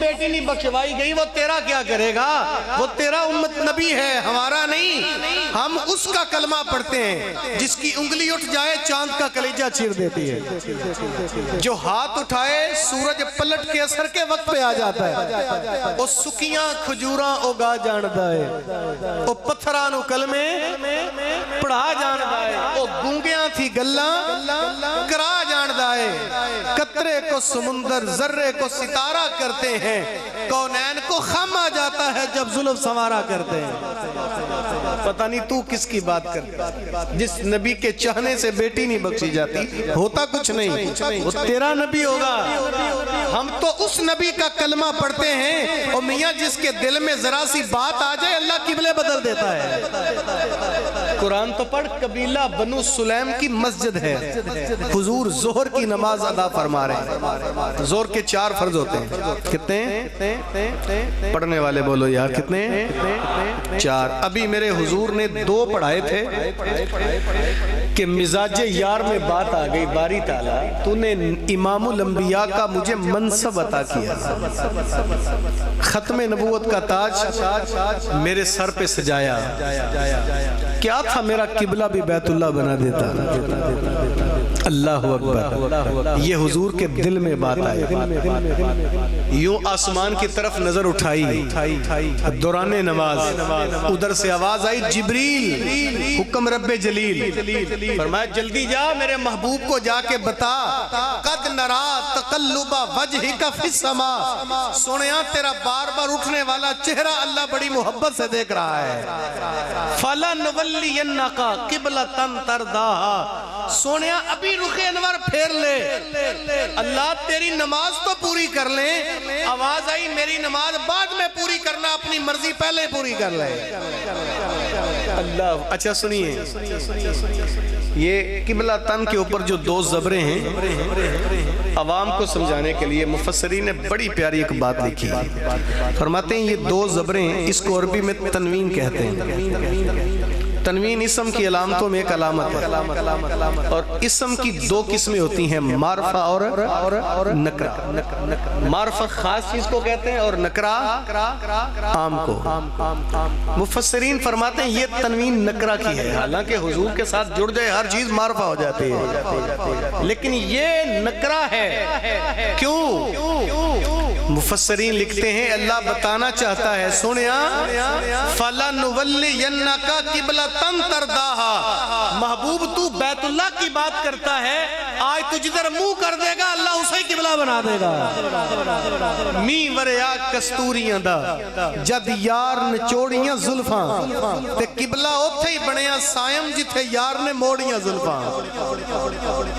بیٹی نہیں بخشوائی گئی، وہ تیرا کیا کرے گا؟ وہ تیرا امت نبی ہے، ہمارا نہیں۔ ہم اس کا کلمہ پڑھتے ہیں جس کی انگلی اٹھ جائے چاند کا کلیجہ چیر دیتی ہے، جو ہاتھ اٹھائے سورج پلٹ کے اثر کے وقت پہ آ جاتا ہے، وہ سکیاں کھجوراں اگا جاندہ ہے، وہ پتھرانو کلمے پڑھا جاندہ ہے، وہ گونگیاں تھی گلاں کرا جاندہ ہے، قطرے کو سمندر ذرے کو ستارہ کرتے ہیں، کونین کو خم آ جاتا ہے جب زلف سنوارا کرتے ہیں۔ پتہ نہیں تو کس کی بات کرتا، جس نبی کے چاہنے سے بیٹی نہیں بخشی جاتی، ہوتا کچھ نہیں، وہ تیرا نبی ہوگا۔ ہم تو اس نبی کا کلمہ پڑھتے ہیں، اور میاں جس کے دل میں ذرا سی بات آ جائے اللہ قبلے بدل دیتا ہے۔ قرآن تو پڑھ، قبیلہ بنو سلیم کی مسجد ہے، حضور ظہر کی نماز ادا فرما رہے ہیں۔ ظہر کے 4 فرض ہوتے ہیں، کتنے؟ پڑھنے والے بولو یار کتنے؟ 4۔ ابھی میرے حضور نے 2 پڑھائے تھے کہ مزاج یار میں بات آ گئی، باری تعالیٰ تو نے امام الانبیاء کا مجھے منصب عطا کیا، ختم نبوت کا تاج میرے سر پہ سجایا، کیا تھا میرا قبلہ بھی بیت اللہ بنا دیتا۔ اللہ اکبر، یہ حضور کے دل میں بات آئی۔ یوں آسمان کی طرف نظر اٹھائی دوران نماز، ادھر سے آواز آئی جبریل حکم رب جلیل، فرمایا جلدی جا میرے محبوب کو جا کے بتا، قد نرا تقلب وجہک فی السماء، سنیا تیرا بار بار اٹھنے والا چہرہ اللہ بڑی محبت سے دیکھ رہا ہے، فَلَنُوَلِّيَنَّكَ قِبْلَةً تَرْضَاهَا، سونیا ابھی رخ انور پھیر لے، اللہ تیری نماز تو پوری کر لیں۔ آواز آئی میری نماز بعد میں پوری کرنا، اپنی مرضی پہلے پوری کر لے۔ اللہ اچھا سنیے، یہ قبلہ تن کے اوپر جو 2 زبریں ہیں، عوام کو سمجھانے کے لیے مفسرین نے بڑی پیاری ایک بات لکھی، فرماتے ہیں یہ 2 زبریں، اس کو عربی میں تنوین کہتے ہیں۔ تنوین اسم کی علامتوں میں ایک علامت ہے، اور اسم کی 2 قسمیں ہوتی ہیں، معرفہ اور نکرہ۔ معرفہ خاص چیز کو کہتے ہیں اور نکرہ عام کو۔ مفسرین فرماتے ہیں یہ تنوین نکرہ کی ہے، حالانکہ حضور کے ساتھ جڑ جائے ہر چیز معرفہ ہو جاتی ہے، لیکن یہ نکرہ ہے۔ کیوں؟ مفسرین لکھتے ہیں اللہ بتانا چاہتا ہے، سنیا فَلَنُوَلِّيَنَّكَ قِبْلَةً تَرْضَاهَا، محبوب تو بیت اللہ کی بات کرتا ہے، آج تو جدھر منہ کر دے گا اللہ اسے قبلہ بنا دے گا۔ می وریا کستوریاں دا جد یار نچوڑیاں زلفاں، تے قبلہ اوتھے ہی بنیا سائم جتھے یار نے موڑیاں زلفاں۔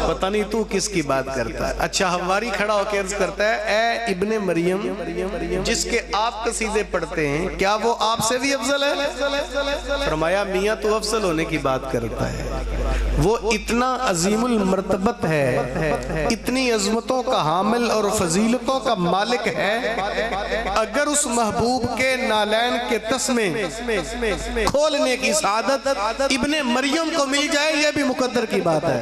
پتہ نہیں تو کس کی بات کرتا ہے۔ اچھا حواری کھڑا ہو کے عرض کرتا ہے، اے ابن مریم جس کے آپ قصیدے پڑھتے ہیں، کیا وہ آپ سے بھی افضل ہے؟ فرمایا میاں تو افضل ہونے کی بات کرتا ہے، وہ اتنا عظیم المرتبت ہے، اتنی عظمتوں کا حامل اور فضیلتوں کا مالک ہے، اگر اس محبوب کے نالین کے تسمے کھولنے کی سعادت ابن مریم کو مل جائے، یہ بھی مقدر کی بات ہے۔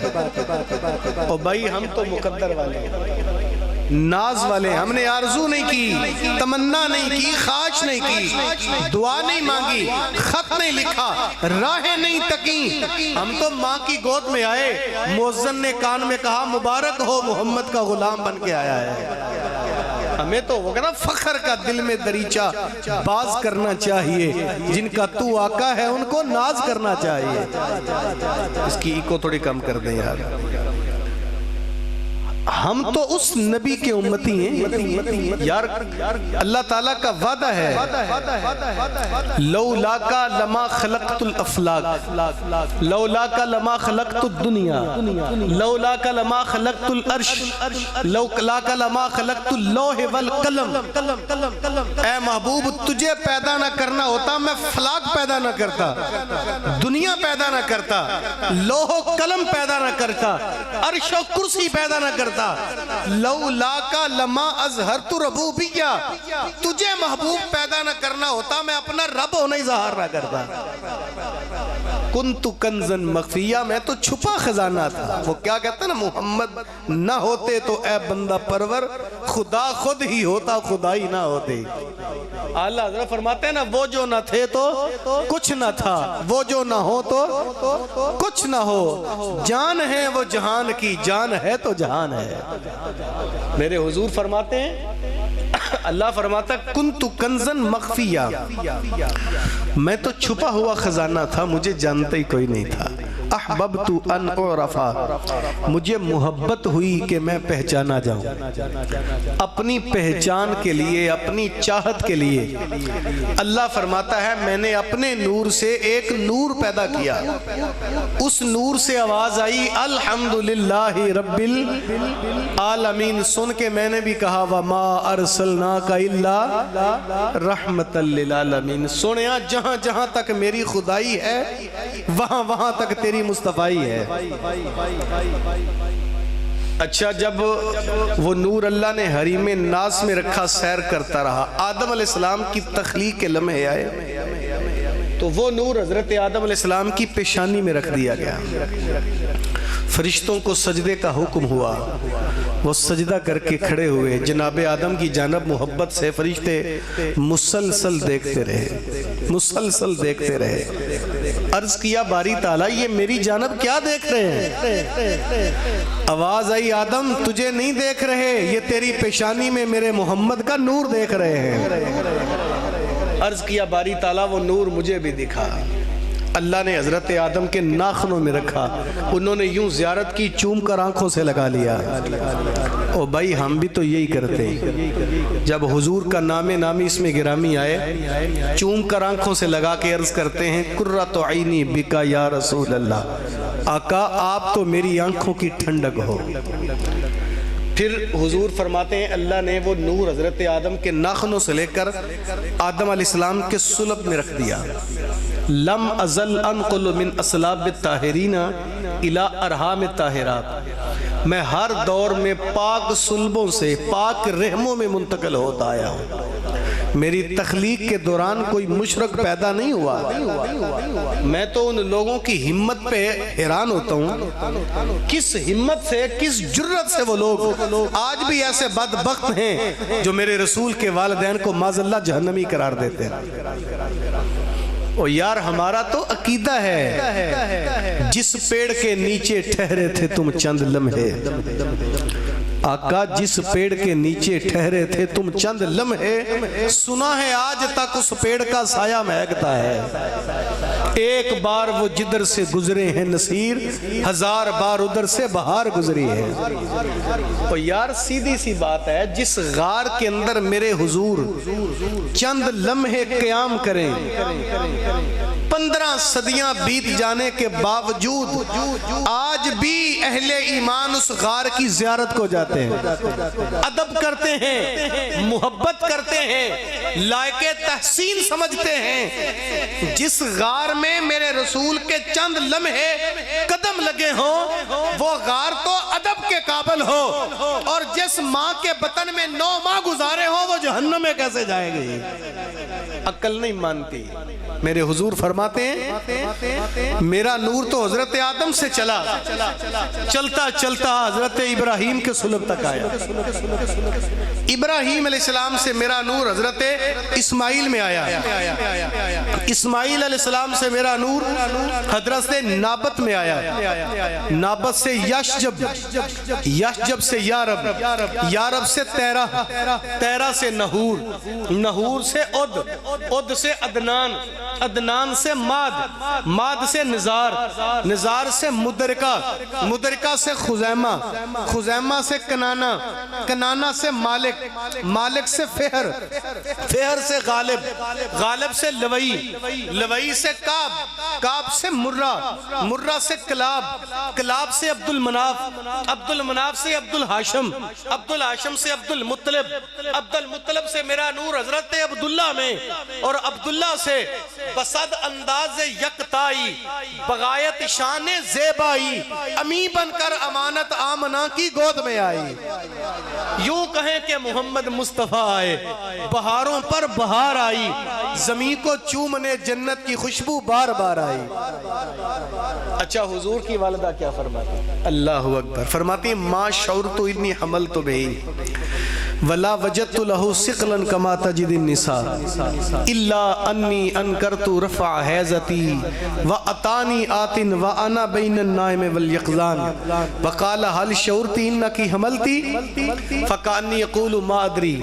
اور بھائی ہم تو مقدر والے ہیں، ناز والے، ہم نے آرزو نہیں کی، تمنا نہیں کی، خواہش نہیں کی، دعا نہیں مانگی، خط نہیں لکھا، راہیں نہیں تکیں، ہم تو ماں کی گود میں آئے، مؤذن نے کان میں کہا مبارک ہو محمد کا غلام بن کے آیا ہے۔ ہمیں تو وہ کہنا فخر کا دل میں دریچہ باز کرنا چاہیے، جن کا تو آقا ہے ان کو ناز کرنا چاہیے۔ اس کی ایکو تھوڑی کم کر دیں یار، ہم تو اس نبی کے امتی ہیں یار، اللہ تعالیٰ کا وعدہ ہے، لولاکا لما خلقت الافلاق، لولاکا لما خلقت الدنیا، لولاکا لما خلقت العرش، لولاکا لما خلقت اللوح والقلم۔ اے محبوب تجھے پیدا نہ کرنا ہوتا میں فلاک پیدا نہ کرتا، دنیا پیدا نہ کرتا، لوح و قلم پیدا نہ کرتا، عرش و کرسی پیدا نہ کرتا، لولاکا لما اظہرت ربوبیہ، تجھے محبوب پیدا نہ کرنا ہوتا میں اپنا رب ہونا اظہار نہ کرتا۔ کنت کنزن مخفیہ، میں تو چھپا خزانہ تھا۔ وہ کیا کہتا ہے نا، محمد نہ ہوتے تو اے بندہ پرور، خدا خود ہی ہوتا خدا ہی نہ ہوتے۔ اعلیٰ حضرت فرماتے ہیں نا، وہ جو نہ تھے تو کچھ نہ تھا، وہ جو نہ ہو تو کچھ نہ ہو، جان ہے وہ جہان کی، جان ہے تو جہان ہے۔ میرے حضور فرماتے ہیں، اللہ فرماتا کنت کنزن مخفیہ، میں تو چھپا ہوا خزانہ تھا، مجھے جانتا ہی کوئی نہیں تھا۔ احببت ان اعرفا، مجھے محبت ہوئی کہ میں پہچانا جاؤں، اپنی پہچان کے لیے، اپنی چاہت کے لیے اللہ فرماتا ہے میں نے اپنے نور سے ایک نور پیدا کیا، اس نور سے آواز آئی الحمدللہ رب العالمین، سن کے میں نے بھی کہا وما ارسلناک الا رحمت للعالمین۔ سنیا، جہاں جہاں تک میری خدائی ہے وہاں وہاں تک تیری مصطفیٰ ہے۔ اچھا، جب وہ نور اللہ نے حریم ناس میں رکھا، سیر کرتا رہا، آدم علیہ السلام کی تخلیق کے لمحے آئے تو وہ نور حضرت آدم علیہ السلام کی پیشانی میں رکھ دیا گیا۔ فرشتوں کو سجدے کا حکم ہوا، وہ سجدہ کر کے کھڑے ہوئے، جناب آدم کی جانب محبت سے فرشتے مسلسل دیکھتے رہے۔ عرض کیا باری تعالیٰ یہ میری جانب کیا دیکھ رہے ہیں؟ آواز آئی آدم تجھے نہیں دیکھ رہے، یہ تیری پیشانی میں میرے محمد کا نور دیکھ رہے ہیں۔ عرض کیا باری تعالیٰ وہ نور مجھے بھی دکھا۔ اللہ نے حضرت آدم کے ناخنوں میں رکھا، انہوں نے یوں زیارت کی، چوم کر آنکھوں سے لگا لیا۔ او بھائی ہم بھی تو یہی کرتے ہیں، جب حضور کا نام نامی اس میں گرامی آئے چوم کر آنکھوں سے لگا کے عرض کرتے ہیں قرۃ عینی بکا یا رسول اللہ، آقا آپ تو میری آنکھوں کی ٹھنڈک ہو۔ پھر حضور فرماتے ہیں اللہ نے وہ نور حضرت آدم کے ناخنوں سے لے کر آدم علیہ السلام کے صلب میں رکھ دیا۔ لم ازل انقل من اصلاب الطاہرین الی ارحام الطاہرات، میں ہر دور میں پاک صلبوں سے پاک رحموں میں منتقل ہوتا آیا ہوں۔ میری تخلیق کے دوران کوئی مشرک پیدا نہیں ہوا۔ میں تو ان لوگوں کی ہمت پہ حیران ہوتا ہوں، کس ہمت سے، کس جرت سے وہ لوگ آج بھی ایسے بدبخت ہیں جو میرے رسول کے والدین کو معاذ اللہ جہنمی قرار دیتے ہیں۔ او یار ہمارا تو عقیدہ ہے جس پیڑ کے نیچے ٹھہرے تھے تم چند لمحے، آقا جس پیڑ کے نیچے ٹھہرے تھے تم چند لمحے، سنا ہے آج تک اس پیڑ کا سایہ مہکتا ہے۔ ایک بار وہ جدھر سے گزرے ہیں نصیر، ہزار بار ادھر سے بہار گزری ہے۔ اور یار سیدھی سی بات ہے، جس غار کے اندر میرے حضور چند لمحے قیام کریں، 15 صدیاں بیت جانے کے باوجود آج بھی اہل ایمان اس غار کی زیارت کو جاتے ہیں، ادب کرتے ہیں، محبت کرتے ہیں، لائق تحسین سمجھتے ہیں۔ جس غار میں میرے رسول کے چند لمحے قدم لگے ہوں وہ غار تو ادب کے قابل ہو، اور جس ماں کے بطن میں 9 ماہ گزارے ہوں وہ جہنم میں کیسے جائے گی؟ عقل نہیں مانتی۔ میرے حضور فرماتے ہیں میرا نور تو حضرت آدم سے چلا، چلتا چلتا حضرت ابراہیم کے صلب تک آیا، ابراہیم علیہ السلام سے میرا نور حضرت اسماعیل میں آیا، اسماعیل علیہ السلام سے میرا نور حضرت نابت میں آیا، نابت سے یشجب، یشجب سے یارب، یارب سے تیرہ، تیرہ سے نحور، نحور سے عد، عد سے عدنان، عدنان سے ماد، ماد سے نزار، نزار سے مدرکہ، مدرکہ سے خزیمہ، خزیمہ سے کنانہ، کنانہ سے مالک، مالک سے فہر، فہر سے غالب، غالب سے لوئی، لوئی سے کعب، کعب سے مرہ، مرہ سے کلاب، کلاب سے عبد المناف، عبد المناف سے عبد الحاشم، عبد الحاشم سے عبد المطلب، عبد المطلب سے میرا نور حضرت عبداللہ میں، اور عبداللہ سے بسد انداز یکتائی، بغایت شان زیبائی، امی بن کر امانت آمنہ کی گود میں آئی۔ یوں کہیں کہ محمد مصطفیٰ آئے، بہاروں پر بہار آئی، زمین کو چومنے جنت کی خوشبو بار بار آئی۔ اچھا حضور کی والدہ کیا فرماتی؟ اللہ اکبر، فرماتی ما شعرت انی حملت بہی ولا وجدت له ثقلا كما تجد النساء الا انی انکرت رفع حیضتی واتانی آت وانا بین النائم والیقظان وقال هل شعرت انك حملت فكأني يقول ما ادري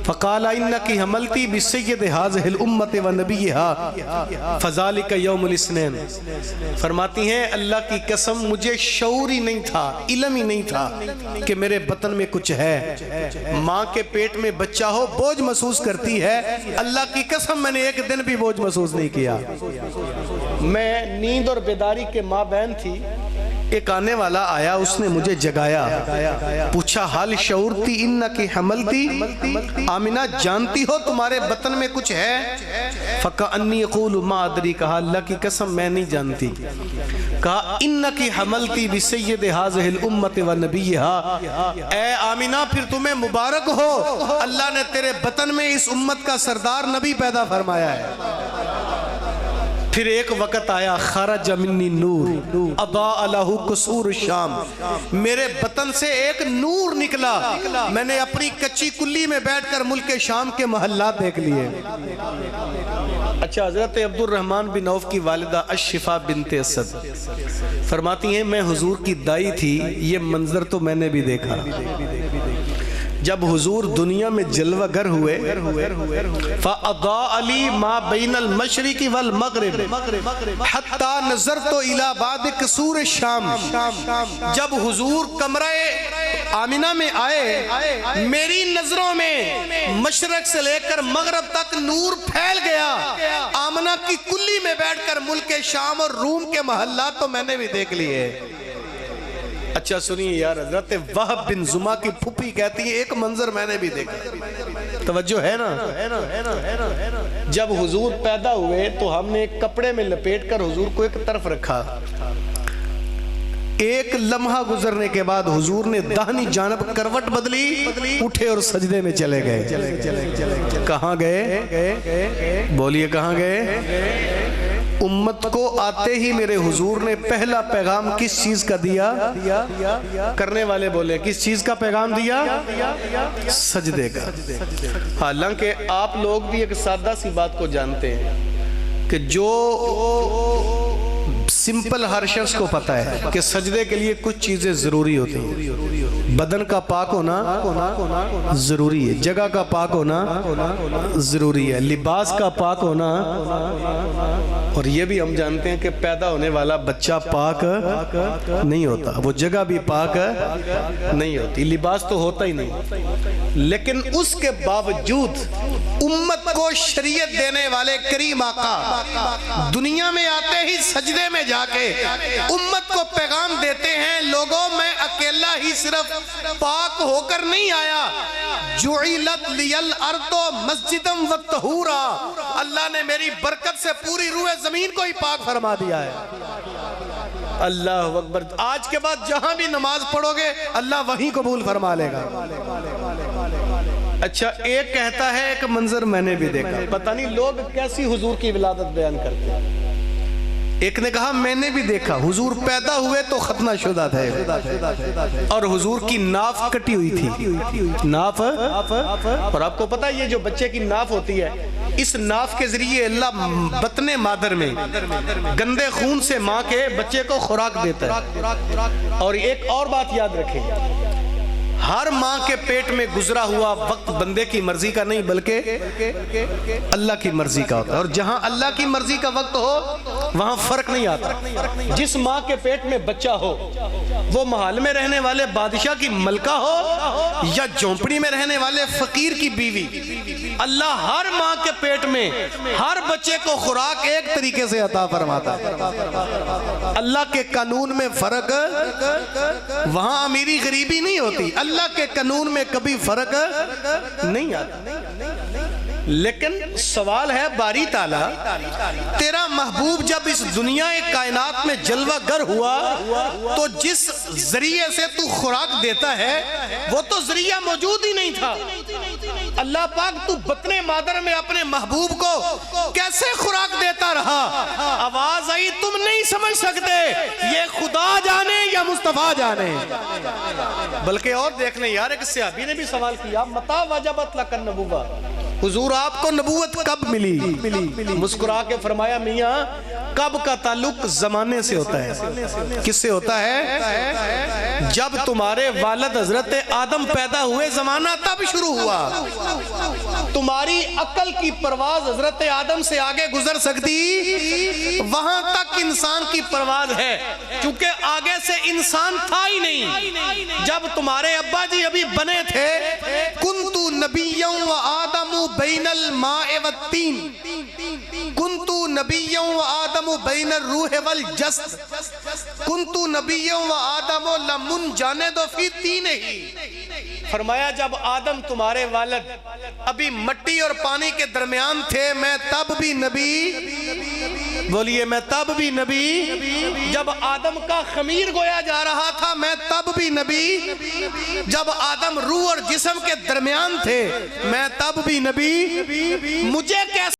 فقال انك حملت بسید هذه الامه ونبيها فذلك يوم الاثنين۔ فرماتی ہیں اللہ کی قسم مجھے شعور ہی نہیں تھا، علم ہی نہیں تھا کہ میرے بطن میں کچھ ہے۔ ماں کے پیٹ میں بچہ ہو بوجھ محسوس کرتی ہے، اللہ کی قسم میں نے ایک دن بھی بوجھ محسوس نہیں کیا۔ میں نیند اور بیداری کے ماں بہن تھی، ایک آنے والا آیا، اس نے مجھے جگایا، پوچھا حال شعورتی انکی حملتی، آمینہ جانتی ہو تمہارے بطن میں کچھ ہے؟ فکأنی یقول ما ادری، کہا اللہ کی قسم میں نہیں جانتی۔ کہا انکی حملتی بسید هذه الامة ونبیها، اے آمینہ پھر تمہیں مبارک ہو، اللہ نے تیرے بطن میں اس امت کا سردار نبی پیدا فرمایا ہے۔ پھر ایک وقت آیا خرج منی نور اضاء له قصور الشام، میرے بطن سے ایک نور نکلا، میں نے اپنی کچی کلی میں بیٹھ کر ملک شام کے محلات دیکھ لیے۔ اچھا حضرت عبد الرحمن بن عوف کی والدہ الشفا بنت اسد فرماتی ہیں میں حضور کی دائی تھی، یہ منظر تو میں نے بھی دیکھا۔ جب حضور دنیا میں جلوہ گر ہوئے فَأَضَاءَ لِي مَا بَيْنَ الْمَشْرِقِ وَالْمَغْرِبِ حَتَّى نَظَرْتُ إِلَى بَعْدِ قُصُورِ الشَّامِ، جب حضور کمرہ آمینہ میں آئے میری نظروں میں مشرق سے لے کر مغرب تک نور پھیل گیا۔ آمنہ کی کلی میں بیٹھ کر ملک شام اور روم کے محلات تو میں نے بھی دیکھ لیے۔ اچھا سنیے یار، حضرت وہب بن زما کی پھپھی کہتی ہے ایک منظر میں نے بھی دیکھا، توجہ ہے نا؟ جب حضور پیدا ہوئے تو ہم نے ایک کپڑے میں لپیٹ کر حضور کو ایک طرف رکھا، ایک لمحہ گزرنے کے بعد حضور نے داہنی جانب کروٹ بدلی، اٹھے اور سجدے میں چلے گئے۔ کہاں گئے؟ بولیے کہاں گئے؟ امت کو آتے ہی میرے حضور نے پہلا پیغام کس چیز کا دیا؟ کرنے والے بولے کس چیز کا پیغام دیا؟ سجدے کا۔ حالانکہ آپ لوگ بھی ایک سادہ سی بات کو جانتے ہیں کہ جو سمپل ہر شخص کو پتہ ہے کہ سجدے کے لیے کچھ چیزیں ضروری ہوتی ہیں، بدن کا پاک ہونا ضروری ہے، جگہ کا پاک ہونا ضروری ہے، لباس کا پاک ہونا، اور یہ بھی ہم جانتے ہیں کہ پیدا ہونے والا بچہ پاک نہیں ہوتا، وہ جگہ بھی پاک نہیں ہوتی، لباس تو ہوتا ہی نہیں۔ لیکن اس کے باوجود امت کو شریعت دینے والے کریم آقا دنیا میں آتے ہی سجدے میں جا کے امت کو پیغام دیتے ہیں، لوگوں میں اکیلا ہی صرف پاک ہو کر نہیں آیا، جعلت لی الارض مسجدا وطہورا، اللہ نے میری برکت سے پوری روح زمین کو ہی پاک فرما دیا ہے۔ اللہ اکبر، آج کے بعد جہاں بھی نماز پڑھو گے اللہ وہیں قبول فرما لے گا۔ اچھا ایک کہتا ہے ایک منظر میں نے بھی دیکھا، پتہ نہیں لوگ کیسی حضور کی ولادت بیان کرتے ہیں۔ ایک نے کہا میں نے بھی دیکھا، حضور پیدا ہوئے تو ختنہ شدہ تھے اور حضور کی ناف کٹی ہوئی تھی، ناف، اور آپ کو پتہ یہ جو بچے کی ناف ہوتی ہے اس ناف کے ذریعے اللہ بطن مادر میں گندے خون سے ماں کے بچے کو خوراک دیتا ہے۔ اور ایک اور بات یاد رکھیں، ہر ماں کے پیٹ میں گزرا ہوا وقت بندے کی مرضی کا نہیں بلکہ اللہ کی مرضی کا ہوتا ہے، اور جہاں اللہ کی مرضی کا وقت ہو وہاں فرق نہیں آتا۔ جس ماں کے پیٹ میں بچہ ہو وہ محل میں رہنے والے بادشاہ کی ملکہ ہو یا جھونپڑی میں رہنے والے فقیر کی بیوی، اللہ ہر ماں کے پیٹ میں ہر بچے کو خوراک ایک طریقے سے عطا فرماتا ہے۔ اللہ کے قانون میں فرق، وہاں امیری غریبی نہیں ہوتی، اللہ کے قانون میں کبھی فرق نہیں آتا۔ لیکن سوال ہے باری تعالیٰ، تیرا محبوب جب اس دنیا کائنات میں جلوہ گر ہوا تو جس ذریعے سے تو خوراک دیتا ہے وہ تو ذریعہ موجود ہی نہیں تھا، اللہ پاک تو بطن مادر میں اپنے محبوب کو کیسے خوراک دیتا رہا؟ آواز آئی تم نہیں سمجھ سکتے، یہ خدا جانے یا مصطفیٰ جانے۔ بلکہ اور دیکھ لیں یار، ایک صحابی نے بھی سوال کیا متا وجبت لک النبوہ، حضور آپ کو نبوت کب ملی؟ مسکرا کے فرمایا میاں کب کا تعلق زمانے سے ہوتا ہے۔ کس سے ہوتا ہے؟ جب تمہارے والد حضرت آدم پیدا ہوئے زمانہ تب شروع ہوا۔ تمہاری عقل کی پرواز حضرت آدم سے آگے گزر سکتی، وہاں تک انسان کی پرواز ہے، کیونکہ آگے سے انسان تھا ہی نہیں۔ جب تمہارے ابا جی ابھی بنے تھے، کنتو نبیوں و آدم بین الماء والتین، کنتو نبیوں و آدم بین الروح والجسد، کنتو نبیوں و آدم لمن جاندو فی تین ہی۔ فرمایا جب آدم تمہارے والد ابھی مٹی اور پانی کے درمیان تھے، میں تب بھی نبی، بولیے میں تب بھی نبی، جب آدم کا خمیر گویا جا رہا تھا میں تب بھی نبی، جب آدم روح اور جسم کے درمیان تھے میں تب بھی نبی۔ مجھے کیسے